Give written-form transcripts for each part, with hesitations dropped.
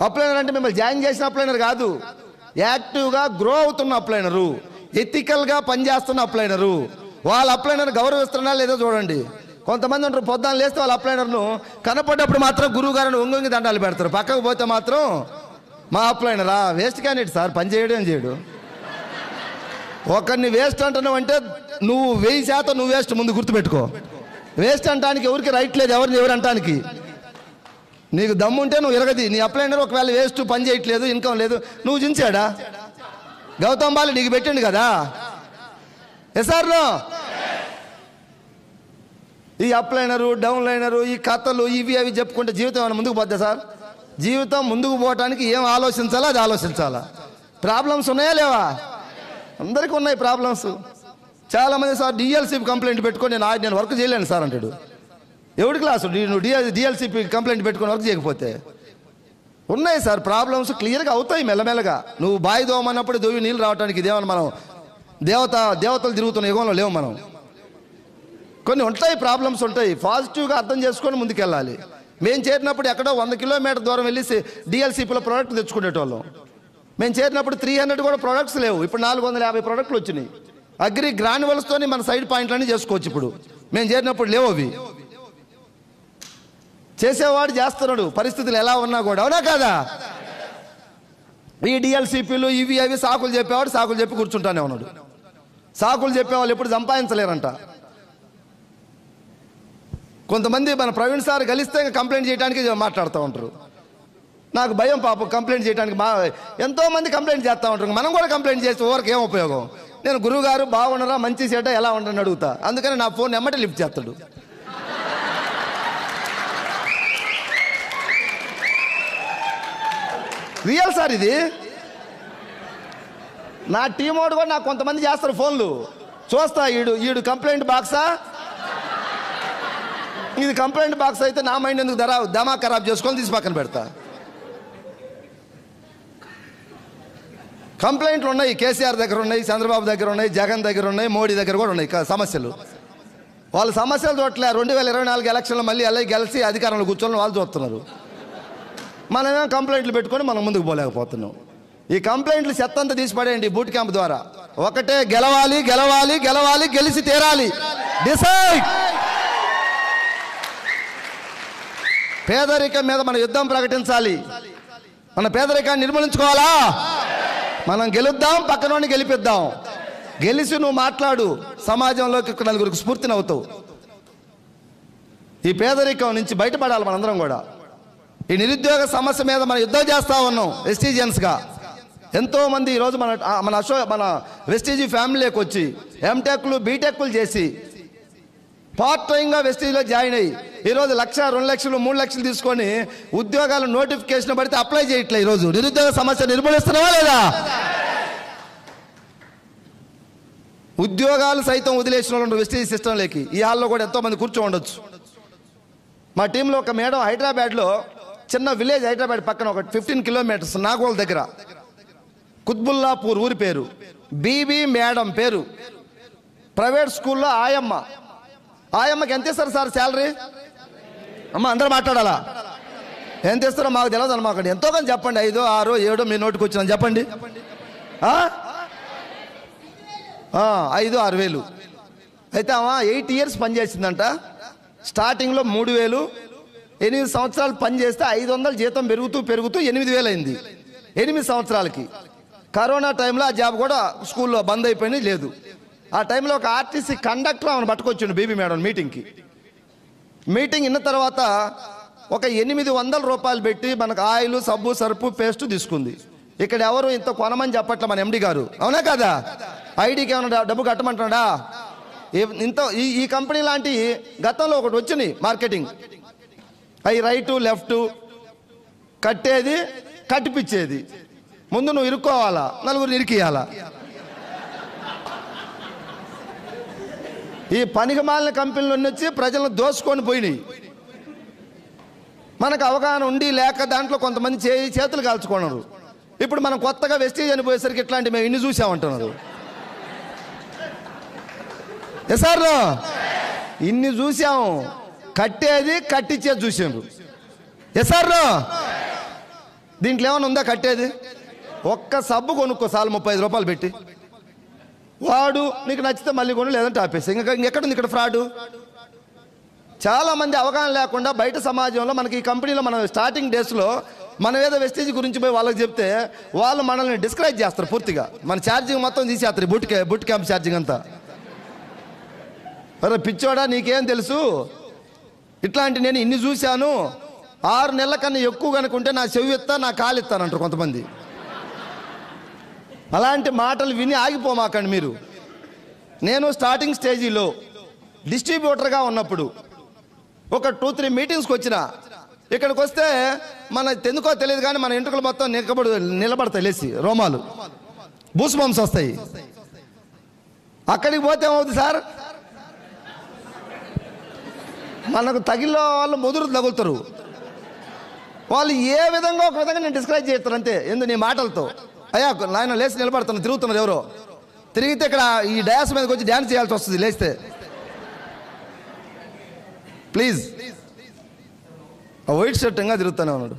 అప్లైనర్ అంటే మిమ్మల్ని జాయిన్ చేసిన అప్లైనర్ కాదు, యాక్టివ్గా గ్రో అవుతున్న అప్లైనరు, ఎథికల్గా పనిచేస్తున్న అప్లైనరు. వాళ్ళ అప్లైనర్ గౌరవిస్తున్నా లేదో చూడండి. కొంతమంది ఉంటారు పొద్దున్న లేస్తే వాళ్ళ అప్లైనర్ను కనపడ్డప్పుడు మాత్రం గురువు గారిని ఒంగొంగి దండాలు పెడతారు, పక్కకు పోతే మాత్రం మా అప్లైనరా వేస్ట్ క్యాండిడేట్ సార్, పని చేయడం చేయడు. ఒకరిని వేస్ట్ అంటున్నావు అంటే నువ్వు 1000% నువ్వు వేస్ట్, ముందు గుర్తుపెట్టుకో. వేస్ట్ అంటానికి ఎవరికి రైట్ లేదు, ఎవరు అంటానికి. నీకు దమ్ముంటే నువ్వు ఎరగది. నీ అప్లైనర్ ఒకవేళ వేస్ట్, పని చేయట్లేదు, ఇన్కమ్ లేదు, నువ్వు జించాడా? గౌతమ్ బాలి నీకు పెట్టిండు కదా. ఎస్ఆర్లో ఈ అప్లైనరు, డౌన్లైనరు, ఈ కథలు ఇవి అవి చెప్పుకుంటే జీవితం ఏమైనా ముందుకు పోద్దా సార్? జీవితం ముందుకు పోవటానికి ఏం ఆలోచించాలో అది ఆలోచించాలా. ప్రాబ్లమ్స్ ఉన్నాయా లేవా? అందరికీ ఉన్నాయి ప్రాబ్లమ్స్. చాలామంది సార్ డిఎల్సిపి కంప్లైంట్ పెట్టుకొని నేను వర్క్ చేయలేను సార్ అంటాడు. ఎవడి క్లాసు నువ్వు డిఎల్సిపి కంప్లైంట్ పెట్టుకొని వర్క్ చేయకపోతే? ఉన్నాయి సార్ ప్రాబ్లమ్స్, క్లియర్గా అవుతాయి మెల్లమెల్లగా. నువ్వు బావి దోమన్నప్పుడు దోవి నీళ్ళు రావడానికి ఇదేమన్నా మనం దేవతలు తిరుగుతున్న యుగంలో లేవు మనం. కొన్ని ఉంటాయి ప్రాబ్లమ్స్ ఉంటాయి, పాజిటివ్గా అర్థం చేసుకొని ముందుకెళ్ళాలి. మేము చేరినప్పుడు ఎక్కడో 100 కిలోమీటర్ దూరం వెళ్ళి డిఎల్సిపిలో ప్రోడక్ట్ తెచ్చుకునేటోళ్ళం. మేము చేరినప్పుడు 300 కూడా ప్రోడక్ట్స్ లేవు, ఇప్పుడు 450 ప్రోడక్ట్లు వచ్చినాయి. అగ్రి గ్రాన్యువల్స్తో మన సైడ్ పాయింట్లన్నీ చేసుకోవచ్చు. ఇప్పుడు మేము చేరినప్పుడు లేవు అవి. చేసేవాడు చేస్తున్నాడు పరిస్థితులు ఎలా ఉన్నా కూడా, అవునా కాదా? ఈ డిఎల్సిపిలు ఇవి అవి సాకులు చెప్పేవాడు సాకులు చెప్పి కూర్చుంటానే ఉన్నాడు. సాకులు చెప్పేవాళ్ళు ఎప్పుడు సంపాదించలేరంట. కొంతమంది మన ప్రవీణ్ సార్ కలిస్తే కంప్లైంట్ చేయడానికి మాట్లాడుతూ ఉంటారు. నాకు భయం పాపం కంప్లైంట్ చేయడానికి. ఎంతోమంది కంప్లైంట్ చేస్తూ ఉంటారు, మనం కూడా కంప్లైంట్ చేస్తే ఓవరికి ఏం ఉపయోగం? నేను గురువు గారు బాగున్నారా, మంచి సేట ఎలా ఉండని అడుగుతా, అందుకని నా ఫోన్ ఎమ్మటే లిఫ్ట్ చేస్తాడు. రియల్ సార్ ఇది. నా టీం వాడు కూడా నాకు కొంతమంది చేస్తారు ఫోన్లు, చూస్తా ఈడు కంప్లైంట్ బాక్సా, ఇది కంప్లైంట్ బాక్స్ అయితే నా మైండ్ ఎందుకు దమా ఖరాబ్ చేసుకొని తీసి పక్కన పెడతా. కంప్లైంట్లు ఉన్నాయి, కేసీఆర్ దగ్గర ఉన్నాయి, చంద్రబాబు దగ్గర ఉన్నాయి, జగన్ దగ్గర ఉన్నాయి, మోడీ దగ్గర కూడా ఉన్నాయి సమస్యలు. వాళ్ళ సమస్యలు చూడట్లే. 2024 ఎలక్షన్లో మళ్ళీ అలా గెలిచి అధికారంలో కూర్చొని వాళ్ళు చూస్తున్నారు. మనమేమో కంప్లైంట్లు పెట్టుకొని మనం ముందుకు పోలేకపోతున్నాం. ఈ కంప్లైంట్లు చెత్తంతా తీసి పడేయండి బూట్ క్యాంప్ ద్వారా. ఒకటే గెలవాలి గెలవాలి గెలవాలి, గెలిచి తీరాలి. డిసైడ్. పేదరికం మీద మన యుద్ధం ప్రకటించాలి. మన పేదరికాన్ని నిర్మూలించుకోవాలా? మనం గెలుద్దాం, పక్కనోడిని గెలిపిద్దాం. గెలిచి నువ్వు మాట్లాడు, సమాజంలోకి నలుగురికి స్ఫూర్తిని అవుతావు. ఈ పేదరికం నుంచి బయటపడాలి మనందరం కూడా. ఈ నిరుద్యోగ సమస్య మీద మనం యుద్ధం చేస్తూ ఉన్నాం వెస్టీజియన్స్గా. ఎంతోమంది ఈరోజు మన వెస్టీజీ ఫ్యామిలీకి వచ్చి ఎంటెక్లు బీటెక్లు చేసి పార్ట్ టైంగా వెస్టీజ్లో జాయిన్ అయ్యి ఈరోజు 1 లక్ష 2 లక్షలు 3 లక్షలు తీసుకొని ఉద్యోగాలు నోటిఫికేషన్ పడితే అప్లై చేయట్లే. ఈరోజు నిరుద్యోగ సమస్య నిర్మూలిస్తున్నావా లేదా? ఉద్యోగాలు సైతం వదిలేసిన వాళ్ళు వెస్టీజ్ సిస్టంలోకి. ఈ హాల్లో కూడా ఎంతోమంది కూర్చో ఉండొచ్చు. మా టీంలో ఒక మేడం హైదరాబాద్లో, చిన్న విలేజ్, హైదరాబాద్ పక్కన ఒక 15 కిలోమీటర్స్ నాగోల్ దగ్గర, కుత్బుల్లాపూర్ ఊరి పేరు, బీబీ మేడం పేరు. ప్రైవేట్ స్కూల్లో ఆయమ్మకి ఎంత ఇస్తారు సార్ శాలరీ? అమ్మ అందరూ మాట్లాడాలా? ఎంత ఇస్తారో మాకు తెలియదు అన్నమాట. ఎంతో కానీ చెప్పండి, 5, 6, 7 మీ నోటికి వచ్చిన చెప్పండి. 5-6 వేలు. అయితే 8 ఇయర్స్ పనిచేసిందంట. స్టార్టింగ్లో 3,000, 8 సంవత్సరాలు పనిచేస్తే 500 జీతం పెరుగుతూ 8,000 అయింది 8 సంవత్సరాలకి. కరోనా టైంలో ఆ జాబ్ కూడా స్కూల్లో బంద్ అయిపోయింది, లేదు. ఆ టైంలో ఒక ఆర్టీసీ కండక్టర్ ఆమెను పట్టుకొచ్చిండు బీబీ మేడం మీటింగ్కి. మీటింగ్ ఇన్న తర్వాత ఒక 800 రూపాయలు పెట్టి మనకు ఆయిల్, సబ్బు, సరుపు, పేస్ట్ తీసుకుంది. ఇక్కడ ఎవరు ఇంత కొనమని చెప్పట్లే మన ఎండి గారు, అవునా కదా? ఐడికి ఏమన్నా డబ్బు కట్టమంటున్నాడా? ఇంత ఈ కంపెనీ లాంటి గతంలో ఒకటి వచ్చినాయి మార్కెటింగ్, అవి రైటు లెఫ్ట్ కట్టేది కట్టిపిచ్చేది. ముందు నువ్వు ఇరుక్కోవాలా, నలుగురు ఇరికియాలా. ఈ పనికి మాలిన కంపెనీలు వచ్చి ప్రజలను దోసుకొని పోయినాయి. మనకు అవగాహన ఉండి లేక దాంట్లో కొంతమంది చేతులు కాల్చుకున్నారు. ఇప్పుడు మనం కొత్తగా వెస్టీజ్ అని పోయేసరికి ఇట్లాంటి మేము ఇన్ని చూసామంటున్నారు. సార్ ఇన్ని చూసాము, కట్టేది కట్టించేది చూసారు. సార్ దీంట్లో ఏమైనా ఉందా కట్టేది? ఒక్క సబ్బు కొనుక్కో చాలు 35 రూపాయలు పెట్టి, వాడు నీకు నచ్చితే మళ్ళీ కొను, లేదంటే ఆపేసి. ఇంకెక్కడుంది ఇక్కడ ఫ్రాడు? చాలామంది అవగాహన లేకుండా బయట సమాజంలో మనకి ఈ కంపెనీలో మనం స్టార్టింగ్ డేస్లో మనం ఏదో వెస్టేజ్ గురించి పోయి వాళ్ళకి చెప్తే వాళ్ళు మనల్ని డిస్కరేజ్ చేస్తారు పూర్తిగా. మన ఛార్జింగ్ మొత్తం తీసేస్తారు, బుట్ క్యాంప్ ఛార్జింగ్ అంతా. అరే పిచ్చోడా, నీకేం తెలుసు, ఇట్లాంటి నేను ఇన్ని చూశాను, 6 నెలల కన్నా ఎక్కువ కనుకుంటే నా చెవి ఎత్తా, నా కాలు ఎత్తానంటారు కొంతమంది. అలాంటి మాటలు విని ఆగిపోమాకండి మీరు. నేను స్టార్టింగ్ స్టేజీలో డిస్ట్రిబ్యూటర్గా ఉన్నప్పుడు ఒక 2-3 మీటింగ్స్కి వచ్చిన, ఇక్కడికి వస్తే మన ఎందుకో తెలియదు కానీ మన ఎంట్రుకలు మొత్తం నిలబడతాయి, లేచి రోమాలు బూస్ బంప్స్ వస్తాయి. అక్కడికి పోతే ఏమవుతుంది సార్, మనకు తగిలిన వాళ్ళు ముదురు తగులుతారు. వాళ్ళు ఏ విధంగా ఒక విధంగా నేను డిస్క్రైబ్ చేస్తారు అంతే, నీ మాటలతో. అయ్యా నాయన లేచి నిలబడుతున్నారు, తిరుగుతున్నారు, ఎవరో తిరిగితే ఇక్కడ ఈ డయాస్ మీదకి వచ్చి డ్యాన్స్ చేయాల్సి వస్తుంది లేస్తే. ప్లీజ్, ఆ వైట్ షర్ట్ ఇంకా తిరుగుతానే ఉన్నాడు.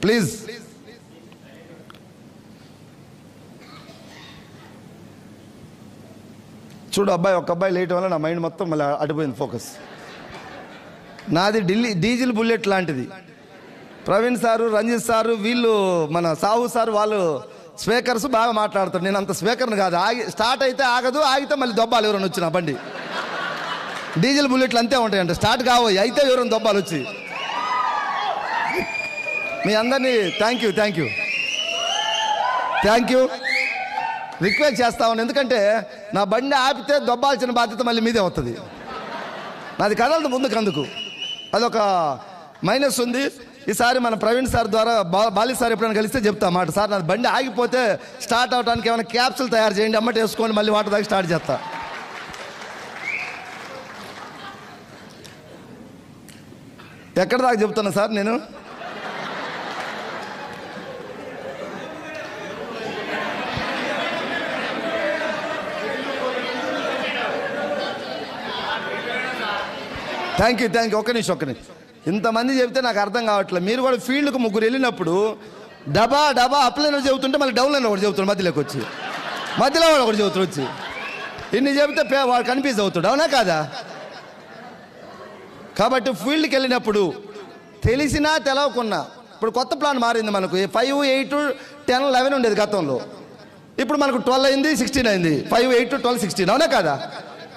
ప్లీజ్ చూడు అబ్బాయి, ఒక అబ్బాయి లేట్ వల్ల నా మైండ్ మొత్తం మళ్ళీ అడిపోయింది ఫోకస్. నాది డీజిల్ బుల్లెట్ లాంటిది. ప్రవీణ్ సారు, రంజిత్ సారు, వీళ్ళు మన సాహు సారు, వాళ్ళు స్పీకర్స్ బాగా మాట్లాడతారు. నేను అంత స్పీకర్ని కాదు. స్టార్ట్ అయితే ఆగదు, ఆగితే మళ్ళీ దొబ్బాలు ఎవరైనా వచ్చిన బండి. డీజిల్ బుల్లెట్లు అంతే ఉంటాయంట, స్టార్ట్ కావాలి అయితే ఎవరైనా దొబ్బాలు వచ్చి. మీ అందరినీ థ్యాంక్ యూ రిక్వెస్ట్ చేస్తా ఉన్నాను. ఎందుకంటే నా బండి ఆపితే దొబ్బాల్సిన బాధ్యత మళ్ళీ మీదే అవుతుంది. నాది కదలదు ముందుకు, అందుకు అదొక మైనస్ ఉంది. ఈసారి మన ప్రవీణ్ సార్ ద్వారా బాలి సార్ ఎప్పుడైనా కలిస్తే చెప్తా మాట, సార్ నా బండి ఆగిపోతే స్టార్ట్ అవడానికి ఏమైనా క్యాప్సులు తయారు చేయండి, అమ్మటి వేసుకొని మళ్ళీ వాటర్ దాకా స్టార్ట్ చేస్తా. ఎక్కడ దాకా చెప్తున్నా సార్ నేను? థ్యాంక్ యూ ఒక్క నిమిషం. ఇంతమంది చెప్తే నాకు అర్థం కావట్లేదు. మీరు కూడా ఫీల్డ్కి 3 వెళ్ళినప్పుడు డబా అప్లైన్ చెబుతుంటే మళ్ళీ డౌన్లైన్ ఒకటి చెబుతాడు, మధ్యలోకి వచ్చి మధ్యలో వాడు ఒకటి చెబుతాడు వచ్చి. ఇన్ని చెబితే వాడు కన్ఫ్యూజ్ అవుతాడు, అవునా కాదా? కాబట్టి ఫీల్డ్కి వెళ్ళినప్పుడు తెలిసినా తెలవకున్నా, ఇప్పుడు కొత్త ప్లాన్ మారింది మనకు. 5, 8, 10, 11 ఉండేది గతంలో. ఇప్పుడు మనకు 12 అయింది, 16 అయింది. 5, 8, 12, 16, అవునా కాదా?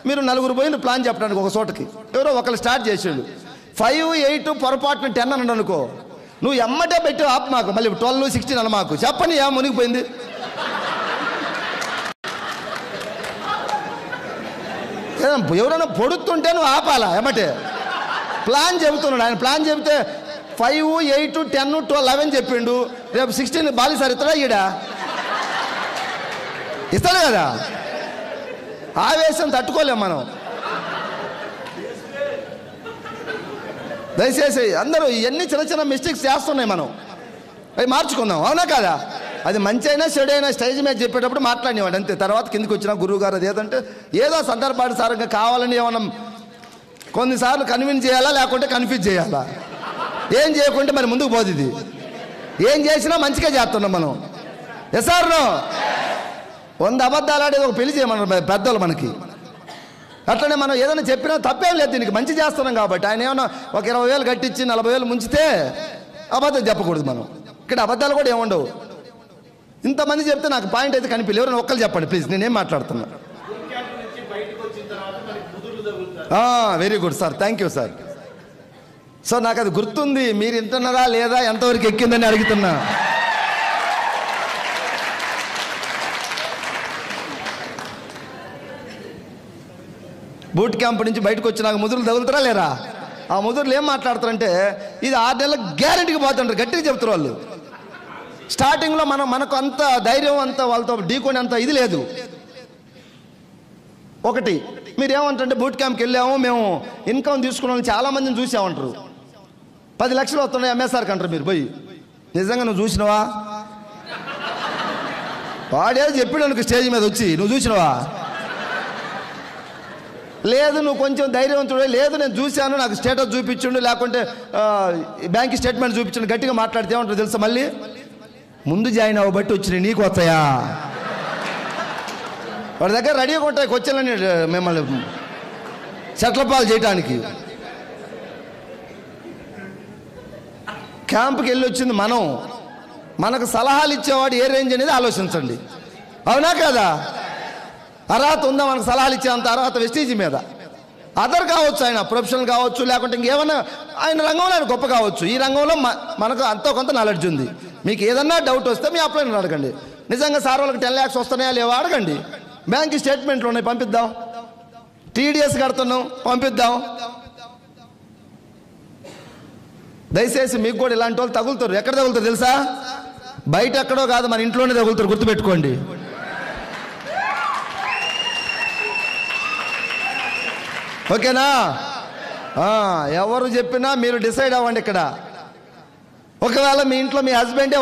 మీరు 4 పోయిన ప్లాన్ చెప్పడానికి ఒక చోటకి ఎవరో ఒకరు స్టార్ట్ చేసాడు. 5, 8 పొరపాటున 10 అని అనుకో, నువ్వు ఎమ్మటే పెట్టి ఆపు మాకు, మళ్ళీ 12, 16 అని మాకు చెప్పని ఏం మునిగిపోయింది. ఎవరైనా పొడుతుంటే నువ్వు ఆపాలా, ఎమ్మటే ప్లాన్ చెబుతున్నాడు ఆయన. ప్లాన్ చెబితే 5, 8, 10, 12, 11 చెప్పిండు. రేపు 16 బాలి సార్ ఇస్తాడా? ఇస్తాడు కదా. ఆవేశం తట్టుకోలేం మనం. దయచేసి అందరూ ఇవన్నీ చిన్న మిస్టేక్స్ చేస్తున్నాయి, మనం అవి మార్చుకుందాం, అవునా కదా? అది మంచి అయినా చెడు అయినా స్టేజ్ మీద చెప్పేటప్పుడు మాట్లాడినవాడు అంతే. తర్వాత కిందికి వచ్చిన గురువు గారు అది ఏదంటే ఏదో సందర్భానుసారంగా కావాలని ఏమన్నా కొన్నిసార్లు కన్విన్స్ చేయాలా, లేకుంటే కన్ఫ్యూజ్ చేయాలా. ఏం చేయకుంటే మరి ముందుకు పోదు. ఇది ఏం చేసినా మంచిగా చేస్తున్నాం మనం. ఎస్ఆర్ 100 అబద్ధాలు ఆడేది ఒక పెళ్లి చేయమన్నారు పెద్దలు మనకి. అట్లనే మనం ఏదైనా చెప్పినా తప్పేం లేదు, దీనికి మంచి చేస్తున్నాం కాబట్టి. ఆయన ఏమన్నా ఒక 20,000 కట్టించి 40,000 ముంచితే అబద్ధం చెప్పకూడదు మనం. ఇక్కడ అబద్ధాలు కూడా ఏముండవు. ఇంతమంది చెప్తే నాకు పాయింట్ అయితే కనిపించలేదు. ఎవరైనా ఒక్కరు చెప్పండి ప్లీజ్, నేనేం మాట్లాడుతున్నా. Very good sir, thank you sir. Sir నాకు అది గుర్తుంది, మీరు వింటున్నారా లేదా, ఎంతవరకు ఎక్కిందని అడుగుతున్నా. బూట్ క్యాంప్ నుంచి బయటకు వచ్చి నాకు ముదురులు తగులుతారా లేరా? ఆ ముదురులు ఏం మాట్లాడతారంటే ఇది 6 నెలలకు గ్యారెంటీకి పోతుంటారు, గట్టిగా చెప్తారు వాళ్ళు. స్టార్టింగ్లో మనకు అంత ధైర్యం, అంత వాళ్ళతో ఢీకొని అంత ఇది లేదు. ఒకటి మీరేమంటారంటే బూట్ క్యాంప్కి వెళ్ళాము మేము, ఇన్కమ్ తీసుకున్న వాళ్ళు చాలామందిని చూసామంటారు. 10 లక్షలు వస్తున్నాయి ఎంఎస్ఆర్కి అంటారు. మీరు పోయి నిజంగా నువ్వు చూసినవా? వాడేదో చెప్పాడు అనుకో స్టేజ్ మీద వచ్చి, నువ్వు చూసినవా? లేదు నువ్వు కొంచెం ధైర్యవంతుడే, లేదు నేను చూశాను నాకు స్టేటస్ చూపించండు, లేకుంటే బ్యాంక్ స్టేట్మెంట్ చూపించండు, గట్టిగా మాట్లాడితే ఏమంటారు తెలుసా? మళ్ళీ ముందు జాయిన్ అవ్వబట్టి వచ్చినాయి నీకు వస్తాయా? వాడి దగ్గర రెడీగా ఉంటాయి క్వశ్చన్లని మిమ్మల్ని సెట్లపాలు చేయటానికి. క్యాంప్కి వెళ్ళి వచ్చింది మనం, మనకు సలహాలు ఇచ్చేవాడు ఏ రేంజ్ అనేది ఆలోచించండి. అవునా కదా? అర్హత ఉందా మనకు సలహాలు ఇచ్చేంత అర్హత వెస్టీజ్ మీద? అదర్ కావచ్చు, ఆయన ప్రొఫెషనల్ కావచ్చు, లేకుంటే ఇంకేమన్నా ఆయన రంగంలో ఆయన గొప్ప కావచ్చు. ఈ రంగంలో మనకు అంతో కొంత నాలెడ్జ్ ఉంది. మీకు ఏదన్నా డౌట్ వస్తే మీ అప్లైనర్ అడగండి. నిజంగా సార్ వాళ్ళకి 10 lakhs వస్తున్నాయా లేవా అడగండి. బ్యాంక్ స్టేట్మెంట్లు ఉన్నాయి పంపిద్దాం, టీడీఎస్ కడుతున్నాం పంపిద్దాం. దయచేసి మీకు కూడా ఇలాంటి వాళ్ళు తగులుతారు. ఎక్కడ తగులుతారు తెలుసా? బయట ఎక్కడో కాదు, మన ఇంట్లోనే తగులుతారు, గుర్తుపెట్టుకోండి. ఓకేనా? ఎవరు చెప్పినా మీరు డిసైడ్ అవ్వండి. ఇక్కడ ఒకవేళ మీ ఇంట్లో మీ హస్బెండే